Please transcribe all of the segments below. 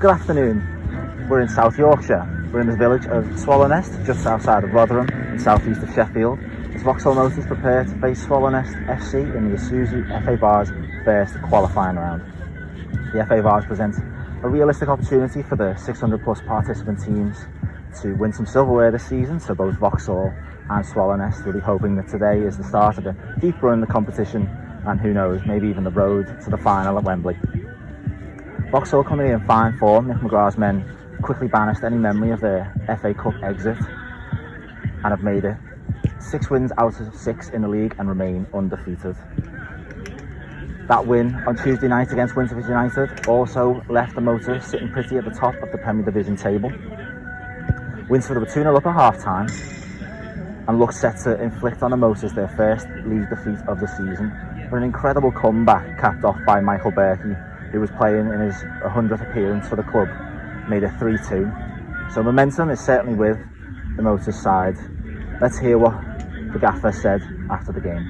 Good afternoon. We're in South Yorkshire. We're in the village of Swallownest, just outside of Rotherham, in south-east of Sheffield, as Vauxhall Motors prepare to face Swallownest FC in the Isuzu FA Vase first qualifying round. The FA Vase presents a realistic opportunity for the 600 plus participant teams to win some silverware this season, so both Vauxhall and Swallownest will be hoping that today is the start of a deep run in the competition, and who knows, maybe even the road to the final at Wembley. Vauxhall coming in fine form. Mick McGraa's men quickly banished any memory of their FA Cup exit and have made it 6 wins out of 6 in the league and remain undefeated. That win on Tuesday night against Winterford United also left the Motors sitting pretty at the top of the Premier Division table. Winterford were 2-0 up at half-time and looked set to inflict on the Motors their first league defeat of the season, but an incredible comeback capped off by Michael Berkey, who was playing in his 100th appearance for the club, made it 3-2. So momentum is certainly with the Motors side. Let's hear what the gaffer said after the game.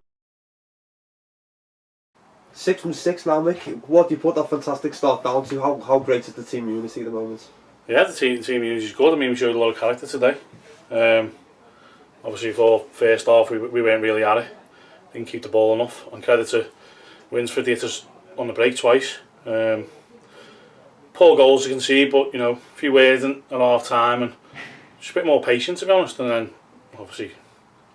6 from 6 now, Mick. What do you put that fantastic start down to? How great is the team unity at the moment? Yeah, the team unity is good. I mean, we showed a lot of character today. Obviously, for first half, we weren't really at it. Didn't keep the ball enough. And credit to Winsford, they hit us on the break twice. Poor goals you can see, but you know, a few words at half time and just a bit more patient, to be honest. And then, obviously,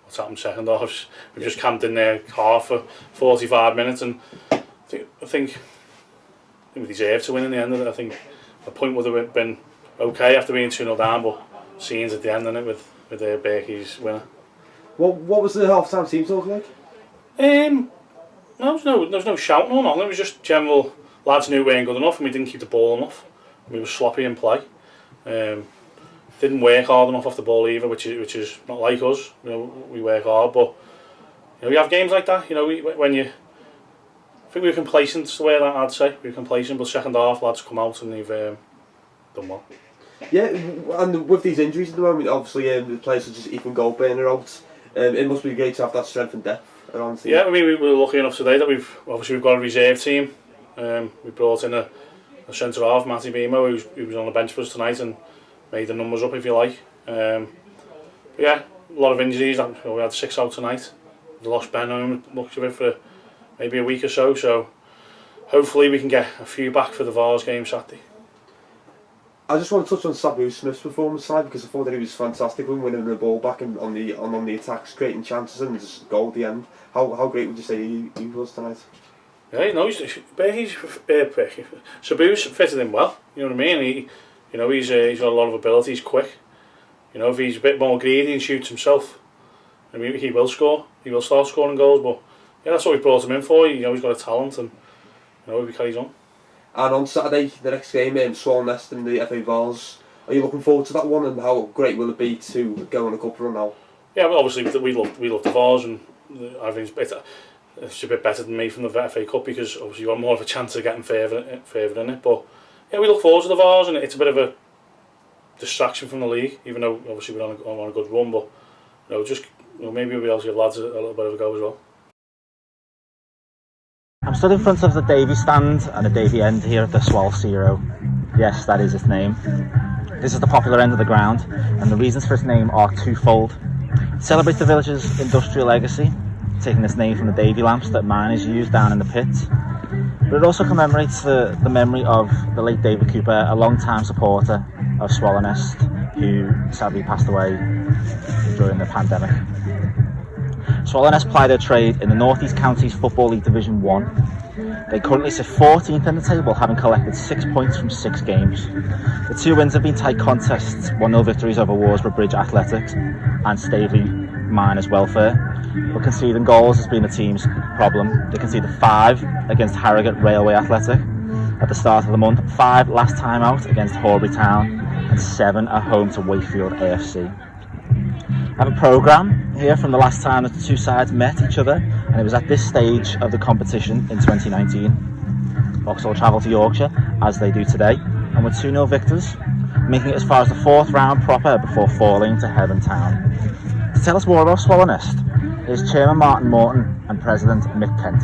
what's happened second half? We've just camped in there half for 45 minutes, and I think we deserved to win in the end of it. I think the point would have been okay after being 2-0 down, but scenes at the end of it with Berkey's winner. What was the half-time team talk like? There was no shouting or nothing. It was just general lads knew we weren't good enough and we didn't keep the ball enough. We were sloppy in play. Didn't work hard enough off the ball either, which is not like us. You know, we work hard, but you know, we have games like that. You know, I think we were complacent. The way that I'd say we were complacent, but second half lads come out and they've done well. Yeah, and with these injuries at the moment, obviously the players such as Ethan Goldburn are out. It must be great to have that strength and depth around the team. Yeah, I mean, we were lucky enough today that we've got a reserve team. We brought in a centre half, Matty Bemo, who was on the bench for us tonight and made the numbers up, if you like. Yeah, a lot of injuries. We had 6 out tonight. We lost Ben home, looks of it, for maybe a week or so. So hopefully we can get a few back for the Vase game Saturday. I just want to touch on Sabu Smith's performance tonight, because I thought that he was fantastic when winning the ball back and on the attacks, creating chances and just goal at the end. How great would you say he was tonight? Yeah, no, Sabu's fitted in well. You know what I mean? He's got a lot of ability. He's quick. You know, if he's a bit more greedy and shoots himself, I mean, he will score. He will start scoring goals. But yeah, that's what we brought him in for. You know, he's got a talent, and you know, he carries on. And on Saturday, the next game, Swallownest in the FA Vase. Are you looking forward to that one, and how great will it be to go on a cup run now? Yeah, well, obviously we love the Vase, and I think it's a bit better than me from the FA Cup, because obviously you have more of a chance of getting further in it. But yeah, we look forward to the Vase, and it's a bit of a distraction from the league, even though obviously we're on a good run. But maybe we'll be able to give lads a little bit of a go as well. I'm stood in front of the Davy stand and the Davy end here at the Swal Zero. Yes, that is its name. This is the popular end of the ground, and the reasons for its name are twofold. It celebrates the village's industrial legacy, taking its name from the Davy lamps that miners used down in the pits. But it also commemorates the memory of the late David Cooper, a long-time supporter of Swallownest, who sadly passed away during the pandemic. Swallownest ply their trade in the North East Counties Football League Division 1. They currently sit 14th in the table, having collected 6 points from 6 games. The 2 wins have been tight contests, 1-0 victories over Warsborough Bridge Athletics and Staveley Miners Welfare. But conceding goals has been the team's problem. They conceded 5 against Harrogate Railway Athletic at the start of the month, 5 last time out against Horbury Town, and 7 at home to Wakefield AFC. I have a programme here from the last time that the two sides met each other, and it was at this stage of the competition in 2019. Vauxhall travel to Yorkshire, as they do today, and were 2-0 victors, making it as far as the 4th round proper before falling to Heaven Town. To tell us more about Swallownest is Chairman Martin Morton and President Mick Kent.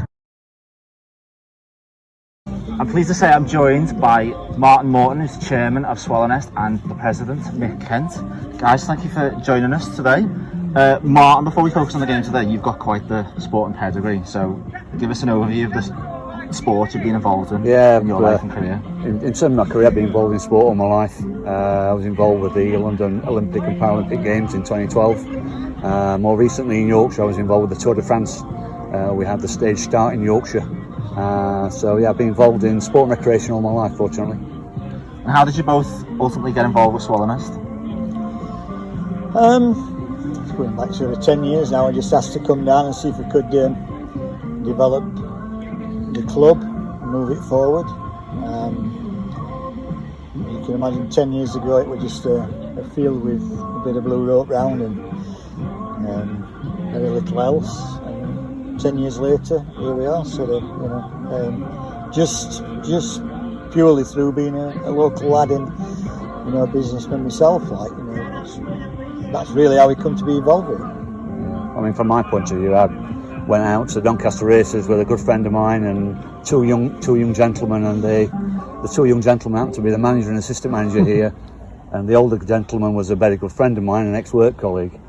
I'm pleased to say I'm joined by Martin Morton, who's chairman of Swallownest, and the president, Mick Kent. Guys, thank you for joining us today. Martin, before we focus on the game today, you've got quite the sporting pedigree, so give us an overview of the sport you've been involved in in your life and career. In terms of my career, I've been involved in sport all my life. I was involved with the London Olympic and Paralympic Games in 2012. More recently in Yorkshire, I was involved with the Tour de France. We had the stage start in Yorkshire. So yeah, I've been involved in sport and recreation all my life, fortunately. And how did you both ultimately get involved with Swallownest? It's going back sort of 10 years now. I just asked to come down and see if we could develop the club, move it forward. You can imagine 10 years ago it was just a field with a bit of blue rope round and very little else. 10 years later, here we are, sort of, just purely through being a local lad and, a businessman myself, that's really how we come to be involved with it. I mean, from my point of view, I went out to the Doncaster races with a good friend of mine and two young gentlemen, and the two young gentlemen happened to be the manager and assistant manager here, and the older gentleman was a very good friend of mine, an ex-work colleague.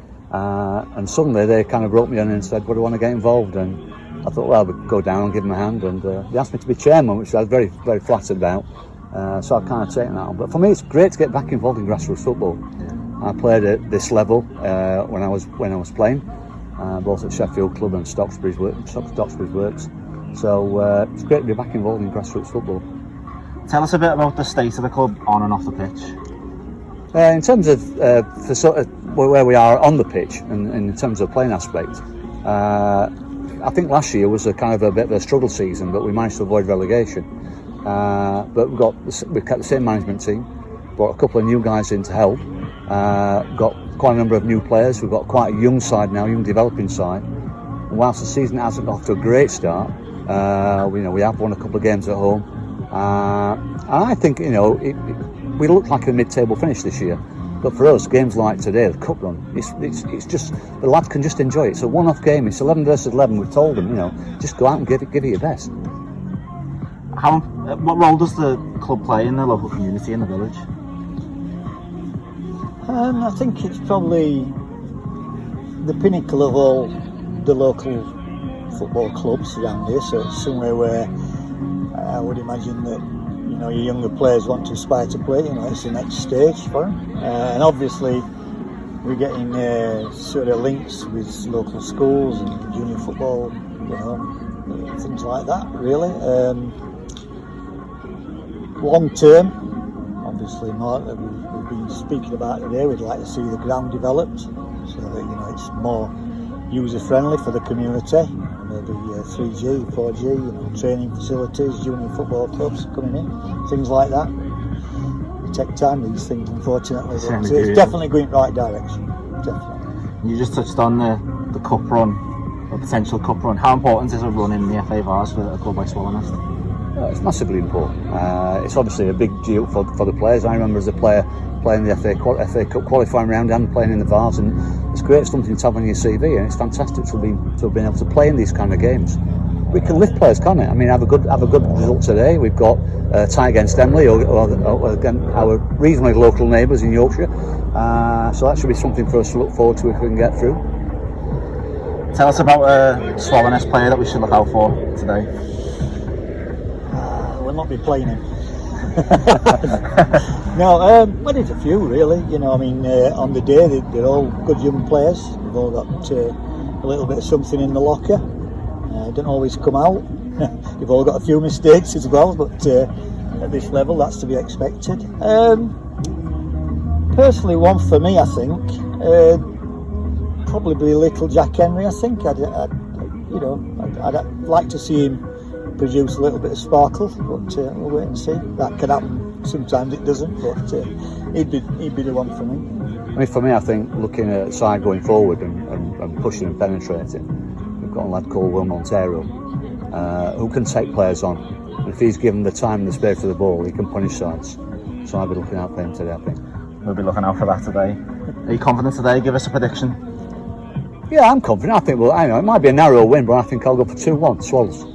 And suddenly they kind of brought me in and said, "Would I want to get involved?" And I thought, well, I would go down and give them a hand. And they asked me to be chairman, which I was very, very flattered about. So I've kind of taken that on. But for me, it's great to get back involved in grassroots football. I played at this level when I was playing, both at Sheffield Club and Stocksbridge Works. So it's great to be back involved in grassroots football. Tell us a bit about the state of the club on and off the pitch. In terms of where we are on the pitch and in terms of playing aspect, I think last year was a kind of a bit of a struggle season, but we managed to avoid relegation. But we've kept the same management team, brought a couple of new guys in to help, got quite a number of new players. We've got quite a young side now, young developing side. And whilst the season hasn't got off to a great start, we have won a couple of games at home. And I think we look like a mid-table finish this year, but for us, games like today, the cup run, it's just the lads can just enjoy it. It's a one-off game. It's 11 versus 11. We've told them, just go out and give it your best. What role does the club play in the local community in the village? I think it's probably the pinnacle of all the local football clubs around here. So it's somewhere where I would imagine that your younger players want to aspire to play. It's the next stage for them, and obviously we're getting sort of links with local schools and junior football, things like that. Really, long term, obviously, we've been speaking about today. We'd like to see the ground developed so that it's more user friendly for the community. Maybe 3G, 4G, training facilities, junior football clubs coming in, things like that. It take time, these things, unfortunately. But it's definitely going in the right direction. Definitely. You just touched on the cup run, a potential cup run. How important is a run in the FA Vase for a club like Swallownest? It's massively important. It's obviously a big deal for the players. I remember as a player playing the FA Cup qualifying round and playing in the Vase, and it's great something to have on your CV, and it's fantastic to have been able to play in these kind of games. We can lift players, can't it? I mean, have a good result today. We've got a tie against Emley, or again our reasonably local neighbours in Yorkshire. So that should be something for us to look forward to if we can get through. Tell us about a Swallownest player that we should look out for today. We'll not be playing him. No, there's a few really. On the day they're all good young players. They've all got a little bit of something in the locker. Don't always come out. You've all got a few mistakes as well, but at this level, that's to be expected. Personally, one for me, I think, probably little Jack Henry. I think I'd like to see him produce a little bit of sparkle, but we'll wait and see. That can happen. Sometimes it doesn't, but he'd be the one for me. I mean, for me, I think looking at side going forward and pushing and penetrating, we've got a lad called Will Montero who can take players on. And if he's given the time and the space for the ball, he can punish sides. So I'll be looking out for him today, I think. We'll be looking out for that today. Are you confident today? Give us a prediction. Yeah, I'm confident. I think, it might be a narrow win, but I think I'll go for 2-1 Swallows.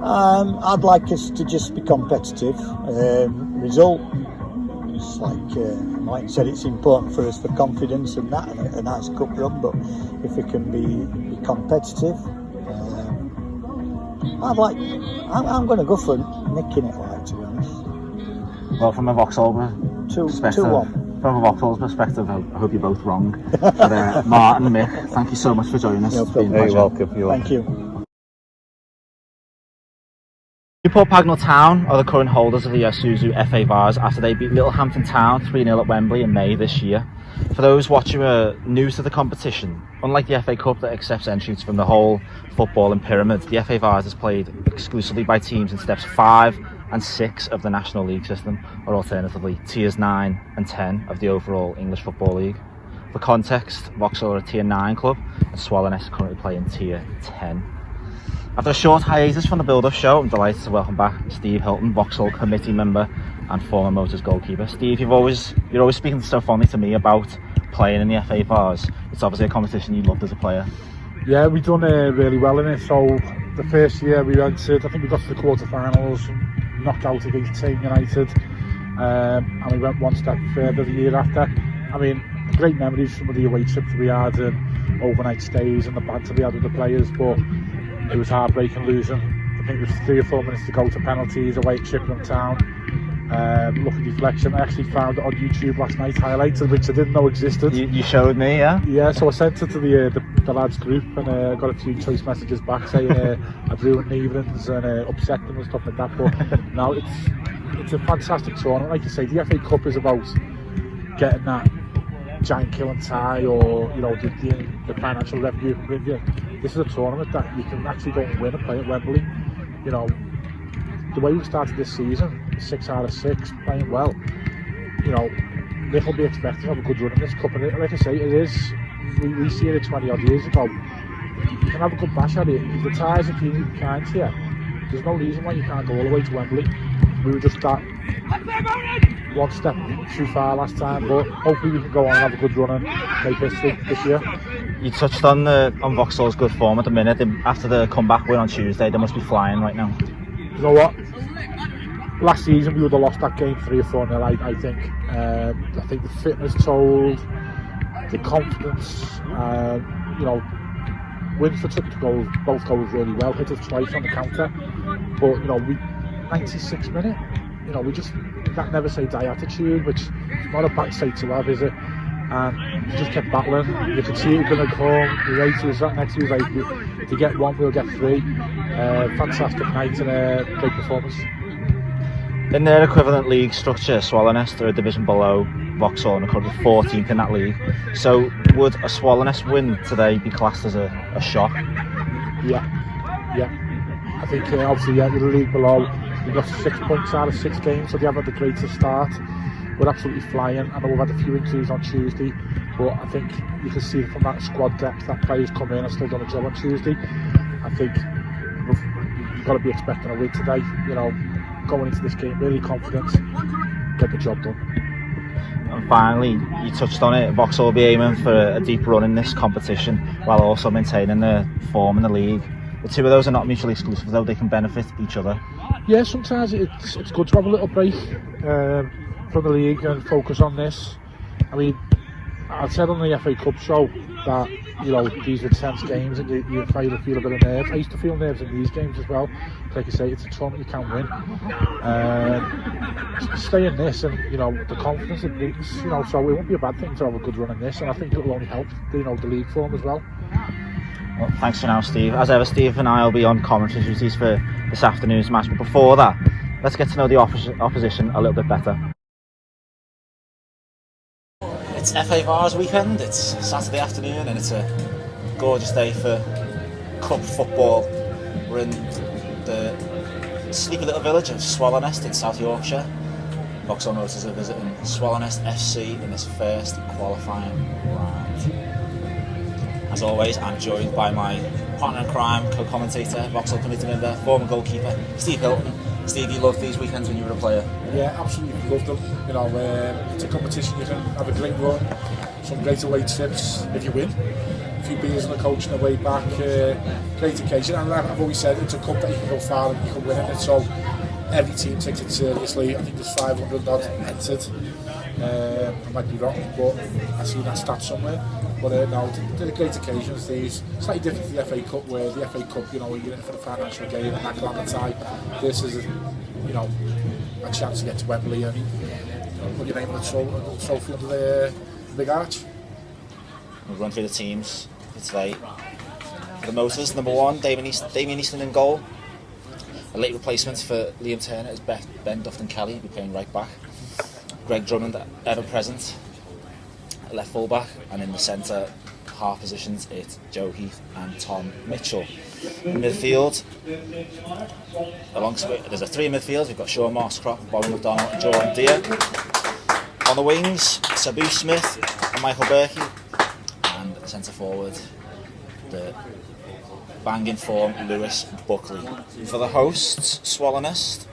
I'd like us to just be competitive. Result, it's like Mike said, it's important for us for confidence and that, and a nice cup run. But if we can be competitive, I'm going to go for nicking it, like, to be honest. Well, from a Vauxhall perspective, 2-1. from a Vauxhall's perspective, I hope you're both wrong. But Martin and Mick, thank you so much for joining us. No It's been a problem. You're pleasure. welcome. Thank you. Newport Pagnell Town are the current holders of the Isuzu FA Vase after they beat Littlehampton Town 3-0 at Wembley in May this year. For those watching who are new to the competition, unlike the FA Cup that accepts entries from the whole football and pyramid, the FA Vase is played exclusively by teams in steps 5 and 6 of the National League system, or alternatively tiers 9 and 10 of the overall English Football League. For context, Vauxhall are a tier 9 club and Swallownest currently play in tier 10. After a short hiatus from the build-up show, I'm delighted to welcome back Steve Hilton, Vauxhall committee member and former Motors goalkeeper. Steve, you're always speaking so fondly to me about playing in the FA Vase. It's obviously a competition you loved as a player. Yeah, we done really well in it. So the first year we entered, I think we got to the quarter-finals, knocked out against Team United, and we went one step further the year after. I mean, great memories, some of the away trips we had and overnight stays and the banter we had with the players, but it was heartbreaking losing. I think it was 3 or 4 minutes to go to penalties away at Chippenham Town. Lucky deflection. I actually found it on YouTube last night, highlights of which I didn't know existed. You showed me, yeah? Yeah, so I sent it to the lads group and got a few choice messages back saying I've ruined evenings and upset them and stuff like that. But no, it's a fantastic tournament. Like you say, the FA Cup is about getting that giant killing tie, or the financial revenue from India. This is a tournament that you can actually go and win and play at Wembley. You know, the way we started this season, 6 out of 6, playing well. You know, Nick will be expecting to have a good run in this cup, and like I say, it is. We see it 20 odd years ago. You can have a good bash at it. If the ties are being kind here, there's no reason why you can't go all the way to Wembley. We were just that one step too far last time, but hopefully we can go on and have a good run and make history this year. You touched on Vauxhall's good form at the minute. After the comeback win on Tuesday, they must be flying right now. You know what? Last season we would have lost that game 3 or 4-0. I think. I think the fitness told, the confidence. Winsford took both goals really well. Hit us twice on the counter, but we 96 minute. We just that never say die attitude, which is not a bad state to have, is it? And he just kept battling. You could see it going to come. The race was right next to his like, if you get 1, we'll get 3. Fantastic night and a great performance. In their equivalent league structure, Swallownest are a division below Vauxhall and are currently 14th in that league. So would a Swallownest win today be classed as a shock? Yeah. I think obviously with the league below, we've got 6 points out of 6 games, so they have had the greatest start. We're absolutely flying. I know we've had a few injuries on Tuesday, but I think you can see from that squad depth that players come in and still done a job on Tuesday. I think you've got to be expecting a win today. Going into this game really confident, get the job done. And finally, you touched on it, Vauxhall will be aiming for a deep run in this competition while also maintaining their form in the league. The two of those are not mutually exclusive, though they can benefit each other. Yeah, sometimes it's good to have a little break from the league and focus on this. I mean, I said on the FA Cup show that these are tense games and you feel a bit of nerves. I used to feel nerves in these games as well. Like I say, it's a tournament you can't win. Stay in this, and the confidence it brings. So it won't be a bad thing to have a good run in this, and I think it will only help the league form as well. Well, thanks for now, Steve. As ever, Steve and I will be on commentary duties for this afternoon's match. But before that, let's get to know the opposition a little bit better. It's FA Vase weekend. It's Saturday afternoon, and it's a gorgeous day for club football. We're in the sleepy little village of Swallownest in South Yorkshire. Vauxhall Motors are visiting Swallownest FC in its first qualifying round. As always, I'm joined by my partner in crime, co-commentator, Vauxhall committee member, former goalkeeper, Steve Hilton. Steve, you loved these weekends when you were a player? Yeah, absolutely loved them. It's a competition, you can have a great run, some great away trips if you win. few beers and a coach on the way back. Great occasion, and I've always said it's a cup that you can go far and you can win it. So every team takes it seriously. I think there's 500 odd entered. I might be wrong, but I've seen that stat somewhere. But no, they're great occasions. These slightly different to the FA Cup, where the FA Cup, you know, you're in it for the financial gain and that glamour tie. This is, you know, a chance to get to Wembley and put your name on the trophy under the big arch. We'll run through the teams for today. For the Motors, number 1, Damien Easton in goal. A late replacement for Liam Turner is Ben Dufton-Kelly, who'll be playing right back. Greg Drummond, ever present, left full-back, and in the centre half positions it's Joe Heath and Tom Mitchell. In midfield, there's a 3 in midfield. We've got Sean Mosscroft, Bobby McDonald and Jordan Deere. On the wings, Sabu Smith and Michael Berkey, and centre forward, the banging form Lewis Buckley. For the hosts, Swallownest,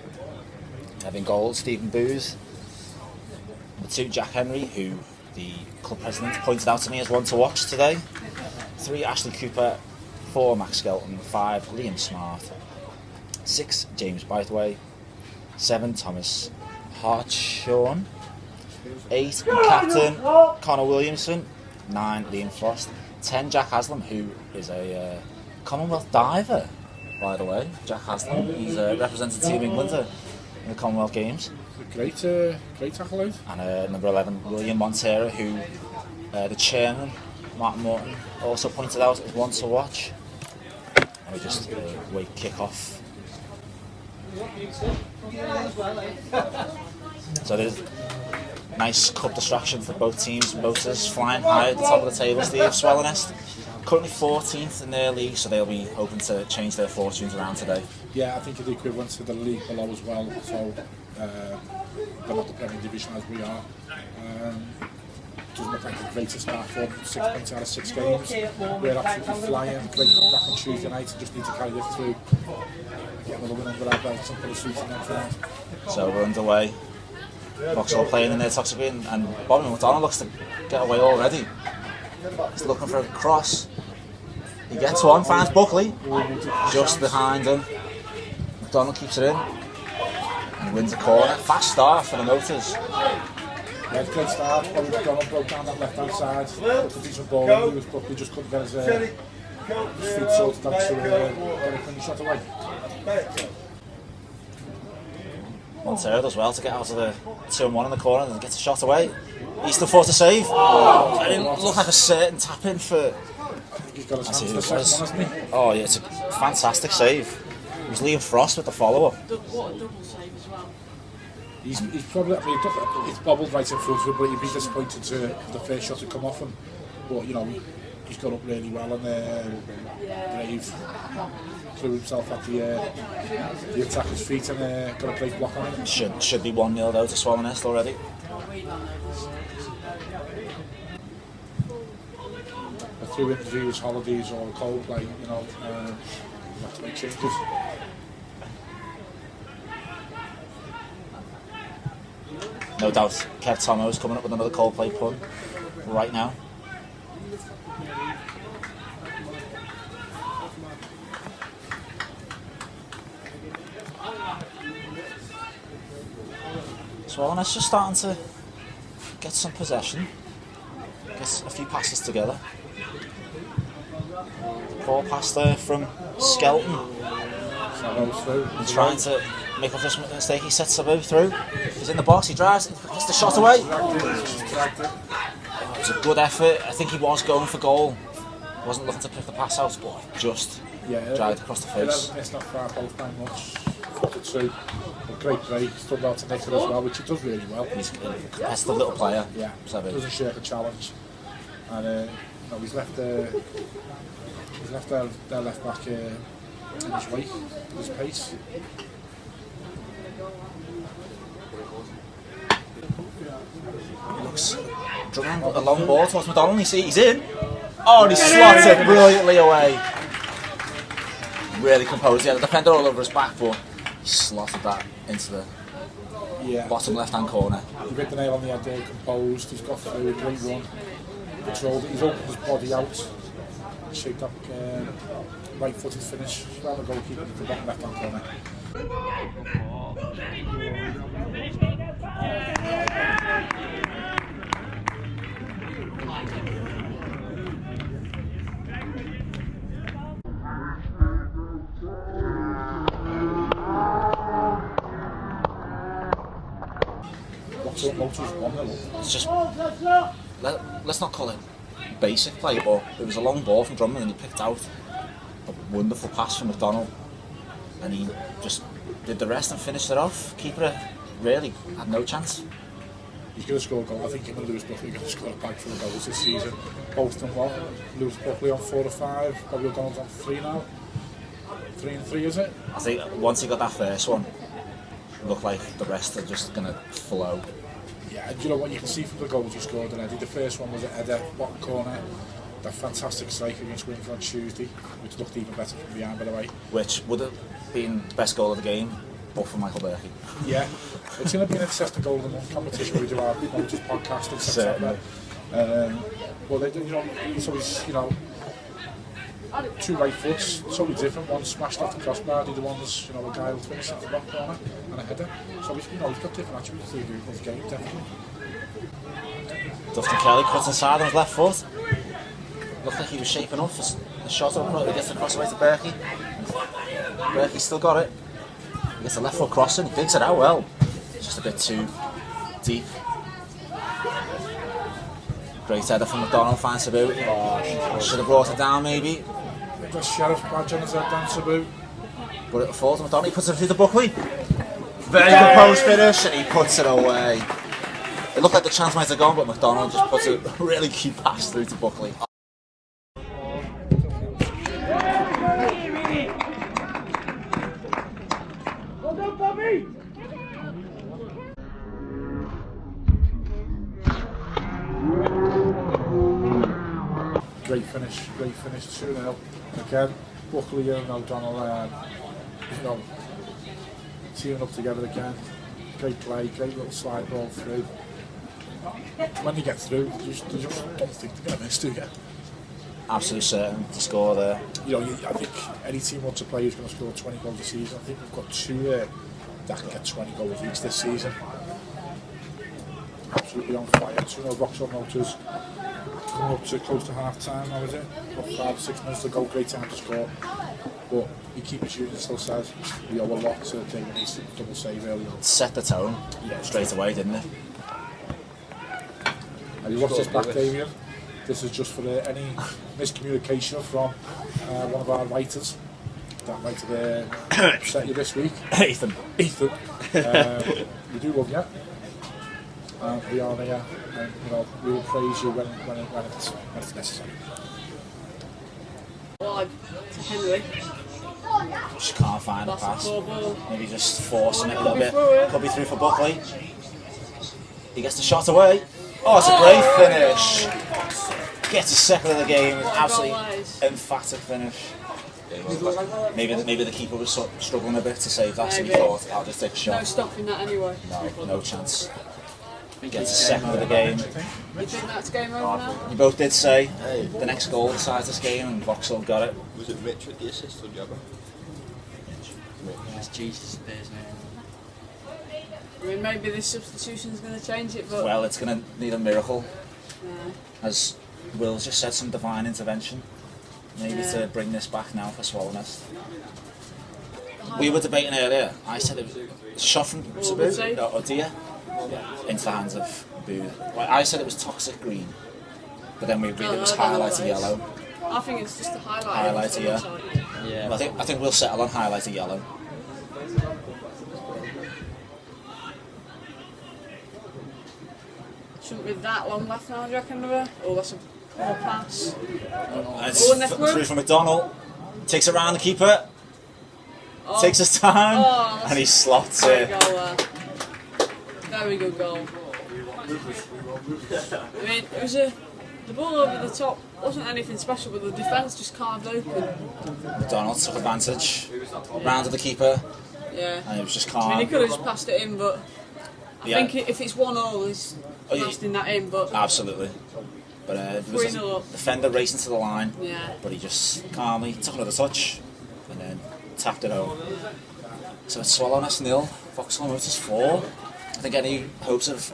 having goals, Stephen Booth. Number 2, Jack Henry, who the club president pointed out to me as one to watch today. 3, Ashley Cooper. 4, Max Skelton. 5, Liam Smart. 6, James Bythway. 7, Thomas Hartshorn. 8, Captain Connor Williamson. 9, Liam Frost. 10, Jack Haslam, who is a Commonwealth diver, by the way. Jack Haslam, he's represented Team England in the Commonwealth Games. Great accolade. And number 11, William Montero, who the chairman, Martin Morton, also pointed out as one to watch. And we just wait kick-off. So there's nice cup distraction for both teams. Motors flying high at the top of the table. Steve, Swallownest currently 14th in their league, so they'll be hoping to change their fortunes around today. Yeah, I think it's the equivalent to the league below as well. So they're not the Premier Division as we are. Doesn't look like a great start for them. 6 points out of 6 games. We're absolutely flying. Great comeback on Tuesday night and just need to carry this through. Get another win under our belts and put us through to the next round. So we're underway. Vauxhall playing in their toxic win, and Bobby McDonald looks to get away already. He's looking for a cross. He gets one, finds Buckley just behind him. McDonald keeps it in and wins a corner. Fast start for the Motors. Yeah, great start. Bobby McDonald broke down that left hand side. Put a decent ball in. Lewis Buckley just couldn't get his feet sorted out to get a clean shot away. Montero does well to get out of the 2-1 in the corner and gets a shot away. Easton forced a save. It didn't look like a certain tap in for. He's got his hands to the second one, hasn't he? Oh yeah, it's a fantastic save. It was Liam Frost with the follow up. He's probably, I mean, it's bobbled right in front of him, but he'd be disappointed to the first shot to come off him. But you know, he's got up really well and brave. Threw himself at the attacker's feet and got a great block on him. Should be 1-0 though to Swallownest already. Through interviews, holidays or Coldplay, you know, you have to make changes. No doubt Kev Tomo's coming up with another Coldplay pun right now. Swallownest just starting to get some possession, get a few passes together. Ball pass there from Skelton. He's trying to make up this mistake. He sets Sabu through. He's in the box. He drives. He gets the shot away. It was a good effort. I think he was going for goal. Wasn't looking to pick the pass out, but just dragged across the face. He missed that far post by much. 42. A great break. Stood out to Nick as well, which he does really well. He's a competitive little player. Yeah, Sabu. Doesn't shirk a challenge. And he's left their left back in his wake, his pace. He looks drumming a long ball towards McDonald. He's in. Oh, and he slots it brilliantly away. Really composed. He had the defender all over his back, but he slotted that into the bottom left-hand corner. He hit the nail on the head there, composed. He's got through a great run. Controlled it. He's opened his body out. shaped up right-footed finish around the goalkeeper in the bottom left-hand corner. It's just let's not call it basic play, but it was a long ball from Drummond and he picked out a wonderful pass from McDonald and he just did the rest and finished it off. Keeper really had no chance. He's going to score a goal. I think him and Lewis Buckley are going to score a bag full of goals this season. Both done well. Lewis Buckley on 4 or 5, Bobby O'Donnell's on 3 now. 3 and 3, is it? I think once he got that first one, it looked like the rest are just going to flow. Yeah, and you know what you can see from the goals he scored already. The first one was a header, bottom corner. That fantastic strike against Windsor on Tuesday, which looked even better from behind, by the way. Which would have been the best goal of the game, but for Michael Berkey. Yeah, it's going to be an interesting goal of the month competition. We do our Motors podcast in September. Well, they do, you know, it's always, you know, 2 right foots, totally different. One smashed off the crossbar, the other one's, you know, a guy who'll finish at the back corner and a header. So he's, you know, he's got different attributes to his game, definitely. Dustin Kelly cuts inside on his left foot. Looked like he was shaping up for the shot up front. He gets the cross away to Berkey. Berkey's still got it. He gets the left foot crossing, he digs it out well. It's just a bit too deep. Great header from McDonald, finds Sabu. Should have brought it down maybe. The sheriff's badge on his head down Sabu. But it falls to McDonald, he puts it through the Buckley. Very good post finish and he puts it away. It looked like the chance might have gone, but McDonald just puts a really key pass through to Buckley. Great finish, 2-0. Again, Buckley and O'Donnell, you know, teaming up together again. Great play, great little slide ball through. When you get through, you just don't think they're going to miss, do you? Absolutely certain to score there. You know, I think any team wants a player who's going to score 20 goals a season. I think we've got 2 there that can get 20 goals each this season. Absolutely on fire. 2-0 Vauxhall Motors. Coming up to close to half time, how is it? Got 5-6 minutes to go, great time to score. But the keeper's unit still says we owe a lot to David East, double save early on. Set the tone straight away, didn't it? Have you watched this back, Damien? This is just for any miscommunication from one of our writers. That might have upset you this week. Ethan. We do love you. We are there, and you know, we will praise you when it's necessary. Wide to Henry. Just can't find a pass. Maybe just forcing it a little bit. Could be through for Buckley. He gets the shot away. Oh, it's a great finish. Gets a second of the game. Absolutely emphatic finish. Maybe the keeper was struggling a bit to save that, so he thought, I'll just take a shot. No stopping that anyway. No chance. Gets a second of the game. You think that's game over now? You both did say the next goal decides this game, and Vauxhall got it. Was it Rich with the assist or Jabba? It's Jesus Spears, man. I mean, maybe this substitution's going to change it, but... Well, it's going to need a miracle. As Will's just said, some divine intervention. Maybe to bring this back now for Swallownest. We were debating earlier. I said it was a shot from Sabu or Dia into the hands of Booth. Well, I said it was toxic green, but then we agreed it was highlighter yellow. I think it's just a highlighter. Highlighter, yeah. Well, I think we'll settle on highlighter yellow. Shouldn't be that long left now, do you reckon? Oh, that's a poor pass. It's through from McDonald. Takes it round the keeper. Takes his time, and he slots it. Very good goal. I mean, it was the ball over the top wasn't anything special, but the defence just carved open. McDonald took advantage, rounded the keeper, and it was just calm. I mean, he could have just passed it in, but I think if it's 1-1, he's blasting that in. But absolutely. But there was a 3-0. defender racing to the line, Yeah. but he just calmly took another touch and then tapped it home. So it's Swallownest 0, Vauxhall Motors 4. I think any hopes of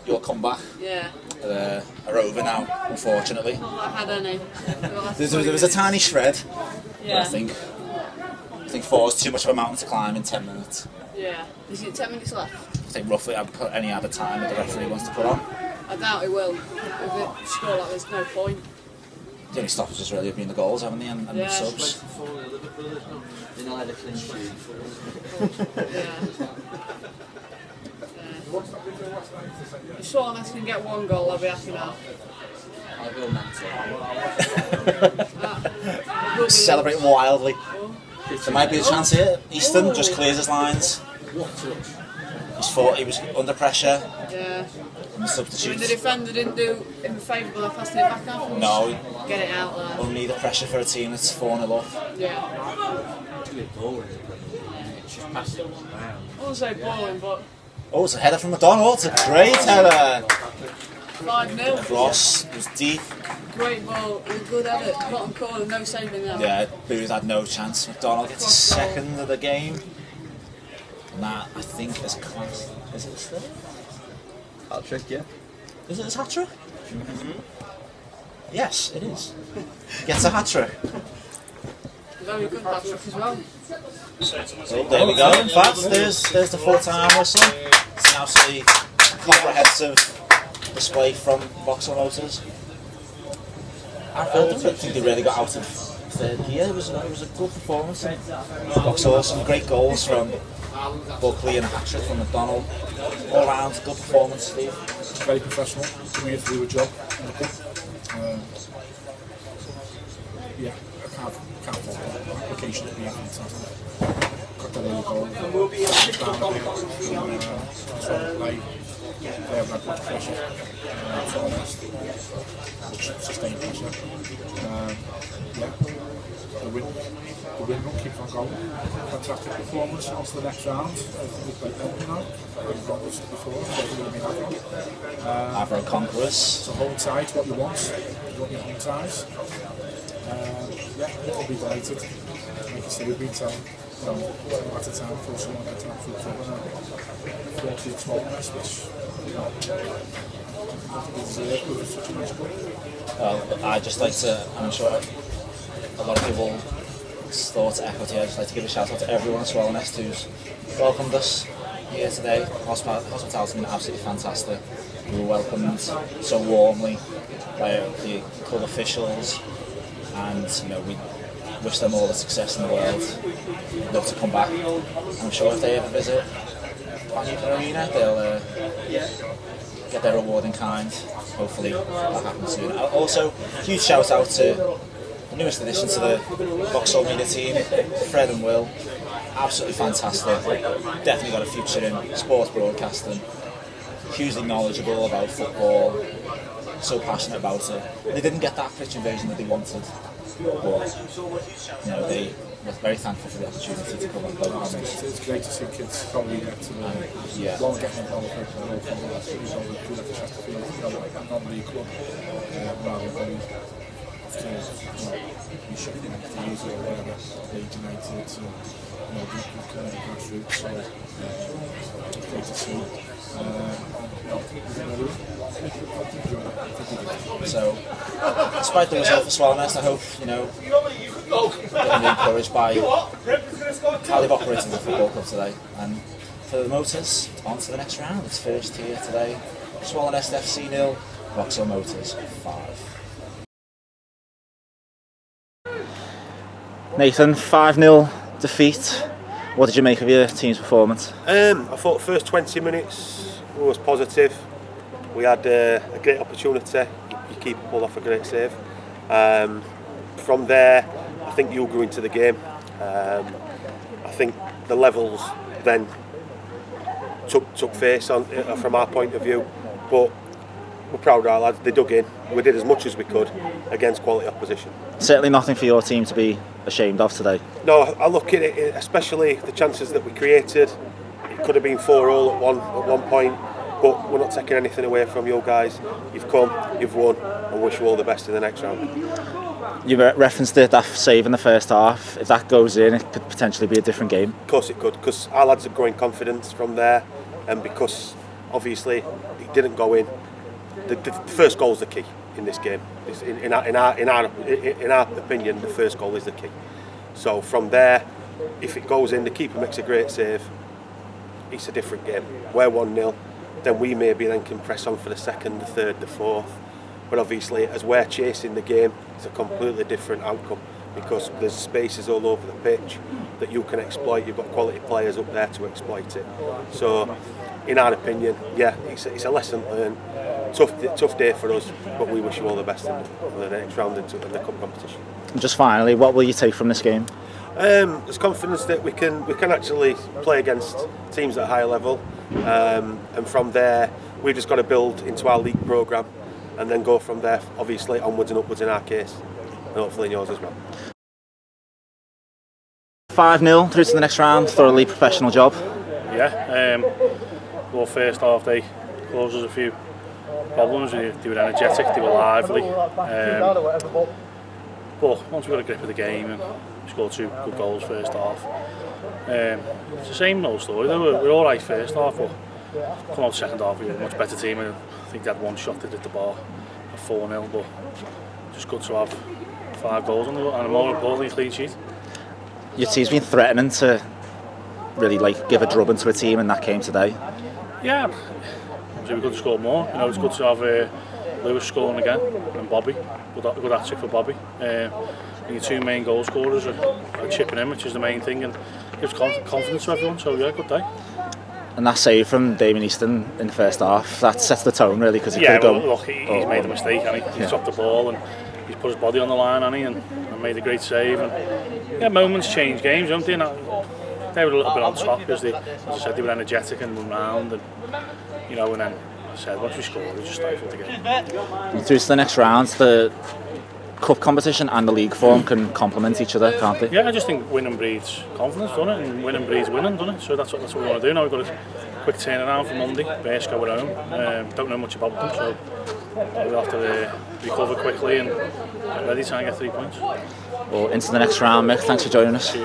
your comeback Yeah. are over now, unfortunately. Not that I had any. There was a tiny shred, Yeah. but I think 4 is too much of a mountain to climb in 10 minutes. Yeah. Is it 10 minutes left? I think roughly I'd put any other time that the referee wants to put on. I doubt it will. If it score like there's no point. The only stoppages really have been the goals, haven't they, and the Yeah. subs. Yeah. If Swallownest can get 1 goal, I'll be happy now. I'll go mental. That will be Celebrating wildly. There might be a chance here. Easton just clears his lines. He was under pressure. Yeah. And the I substitute. mean, the defender didn't do him a favour by passing it back out. No, Get it out there. only the pressure for a team that's 4-0 up. Yeah. Pass it. I won't say boring, but Oh, it's a header from McDonald. It's a great header. 5-0. Cross was deep. Great ball. It was good at it. Bottom corner, no saving that. Yeah, Booth had no chance. McDonald gets his second of the game. And that, I think, is class. Is it still? Hat-trick, yeah. Is it his hat-trick? Yes, it is. Gets a hat-trick. Very good hat-trick as well. So there we go. In fact, there's the full-time whistle. It's an absolutely comprehensive display from Vauxhall Motors. I don't think they really got out of third gear. It was a good performance. Vauxhall, some great goals from Buckley and a hat-trick from McDonald. All round, good performance, Steve. Very professional, doing it to do a job. Yeah, can't fault the application of being fantastic. Got that early goal. They have that good pressure. Sustained pressure. Yeah. The win run keeps on going. Fantastic performance on to the next round. I think it's like Hilton now. We've got this before, so we're going to be happy. Avro Conquerors. So hold tight, what you want. You want your home ties. Yeah, we'll be delighted. Like you say, we've been telling, at a time for someone to time for trouble now. 40 at Swallownest, which, I think is such a nice goal. Well, I'd just like to, I'm sure a lot of people thoughts echoed here. I'd just like to give a shout out to everyone at Swallownest who's welcomed us here today. Hospitality has been absolutely fantastic. We were welcomed so warmly by the club officials, and we wish them all the success in the world. We'd love to come back. I'm sure if they ever visit Vauxhall Arena, they'll get their reward in kind. Hopefully that'll happen soon. Also, huge shout out to the newest addition to the Vauxhall media team, Fred and Will. Absolutely fantastic. Definitely got a future in sports broadcasting. Hugely knowledgeable about football. So passionate about it. They didn't get that pitch invasion that they wanted, but they were very thankful for the opportunity to come and play with them. It's great to see kids probably get to the one getting involved with the whole thing. That's really good at the Chesterfield, like a non-league club, rather than be shifting to use or whatever, Leeds United, the grassroots. So it's great to see. So, despite the result for Swallownest, I hope you're encouraged by how they've operated the football club today. And for the Motors, on to the next round. It's first here today. Swallownest FC 0, Vauxhall Motors 5. Nathan, 5-0 defeat. What did you make of your team's performance? I thought the first 20 minutes was positive. We had a great opportunity. Your keeper pulled off a great save. From there, I think you grew into the game. I think the levels then took face from our point of view. But we're proud of our lads. They dug in. We did as much as we could against quality opposition. Certainly nothing for your team to be ashamed of today. No, I look at it, especially the chances that we created. It could have been 4-0 at one point. but we're not taking anything away from you guys. You've come, you've won, and wish you all the best in the next round. You referenced it, that save in the first half. If that goes in, it could potentially be a different game. Of course it could, because our lads are growing confidence from there, and because obviously it didn't go in. The first goal is the key in this game. In our opinion, the first goal is the key. So from there, if it goes in, the keeper makes a great save. It's a different game. We're 1-0, then we maybe then can press on for the second, the third, the fourth. But obviously, as we're chasing the game, it's a completely different outcome because there's spaces all over the pitch that you can exploit. You've got quality players up there to exploit it. So, in our opinion, yeah, it's a lesson learned. Tough day for us, but we wish you all the best in the next round in the cup competition. And just finally, what will you take from this game? There's confidence that we can actually play against teams at a higher level, and from there we've just got to build into our league programme and then go from there, obviously onwards and upwards in our case, and hopefully in yours as well. 5-0 through to the next round, thoroughly professional job. Yeah, well, first half they caused us a few problems. They were energetic, they were lively, but once we got a grip of the game and scored 2 good goals first half, it's the same old story though. We're alright first half, but come out second half we were a much better team, and I think they had one shot that hit the bar at 4-0, but just good to have 5 goals on the and more importantly a clean sheet. Your team's been threatening to really give a drubbing to a team, and that came today. Yeah, so we could have scored more. You know, it's good to have Lewis scoring again and Bobby. Good hat-trick for Bobby. Your 2 main goal scorers are chipping in, which is the main thing, and gives confidence to everyone. So yeah, good day. And that save from Damien Easton in the first half, that sets the tone really, because he could well, go. Look, he's made a mistake, hasn't he? He's dropped the ball and he's put his body on the line, hasn't he? And made a great save. And yeah, moments change games, don't they? And they were a little bit on top because as I said, they were energetic and run round, and you know, and then as I said, once we scored, we just stifled the game. Through to the next round, the cup competition and the league form can complement each other, can't they? Yeah, I just think winning breeds confidence, doesn't it? And winning breeds winning, doesn't it? So that's what we want to do now. We've got a quick turnaround for Monday. Vase go at home. Don't know much about them, so we'll have to recover quickly and get ready to try and get 3 points. Well, into the next round, Mick. Thanks for joining us.